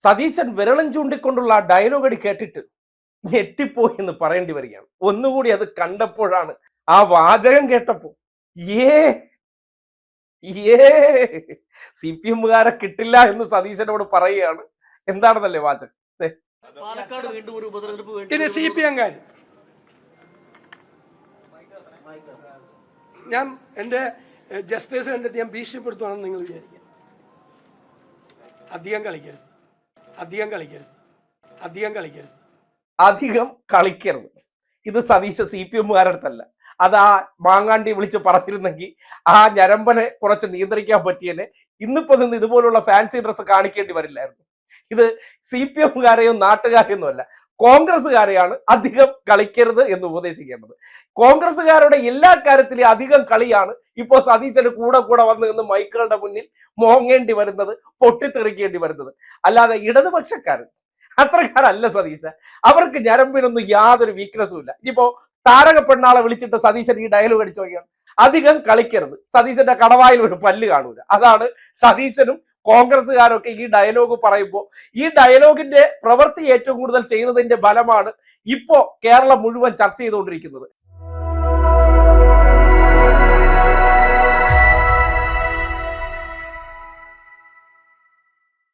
സതീശൻ വിരളം ചൂണ്ടിക്കൊണ്ടുള്ള ആ ഡയലോഗ് അടി കേട്ടിട്ട് ഞെട്ടിപ്പോയി എന്ന് പറയേണ്ടി വരികയാണ്. ഒന്നുകൂടി അത് കണ്ടപ്പോഴാണ്, ആ വാചകം കേട്ടപ്പോ ഏ സി പി എമ്മുകാരെ കിട്ടില്ല എന്ന് സതീശനോട് പറയുകയാണ്. എന്താണെന്നല്ലേ വാചകം? സി പി എംകാർ ഞാൻ എന്റെ ജസ്റ്റിസ് കണ്ടെത്തി ഞാൻ ഭീഷണിപ്പെടുത്തുവാണെന്ന് നിങ്ങൾ വിചാരിക്കാം. അധികം കളിക്കരുത്. ഇത് സതീശ സി പി എമ്മുകാരടുത്തല്ല. അത് ആ മാങ്ങാണ്ടി വിളിച്ച് പറഞ്ഞിരുന്നെങ്കിൽ ആ ഞരമ്പനെ കുറച്ച് നിയന്ത്രിക്കാൻ പറ്റിയനെ ഇന്നിപ്പോ നിന്ന് ഇതുപോലുള്ള ഫാൻസി ഡ്രസ്സ് കാണിക്കേണ്ടി വരില്ലായിരുന്നു. ഇത് സി പി എമ്മുകാരെയോ നാട്ടുകാരെയൊന്നും അല്ല, കോൺഗ്രസ്സുകാരെയാണ് അധികം കളിക്കരുത് എന്ന് ഉപദേശിക്കേണ്ടത്. കോൺഗ്രസ്സുകാരുടെ എല്ലാ കാര്യത്തിലും അധികം കളിയാണ് ഇപ്പോ സതീശന് കൂടെ വന്ന് നിന്ന് മൈക്കുകളുടെ മുന്നിൽ മോങ്ങേണ്ടി വരുന്നത്, പൊട്ടിത്തെറിക്കേണ്ടി വരുന്നത്. അല്ലാതെ ഇടതുപക്ഷക്കാരൻ അത്രക്കാരല്ല സതീശ. അവർക്ക് ഞരമ്പിനൊന്നും യാതൊരു വീക്ക്നെസ്സും ഇല്ല. ഇനിയിപ്പോ താരക പെണ്ണാളെ വിളിച്ചിട്ട് സതീശൻ ഈ ഡയലോഗ് അടിച്ചു നോക്കിയാണ്, അധികം കളിക്കരുത്, സതീശന്റെ കടവായിൽ ഒരു പല്ല് കാണൂല. അതാണ് സതീശനും കോൺഗ്രസ്സുകാരൊക്കെ ഈ ഡയലോഗ് പറയുമ്പോൾ, ഈ ഡയലോഗിന്റെ പ്രവൃത്തി ഏറ്റവും കൂടുതൽ ചെയ്യുന്നതിന്റെ ഫലമാണ് ഇപ്പോ കേരളം മുഴുവൻ ചർച്ച ചെയ്തുകൊണ്ടിരിക്കുന്നത്.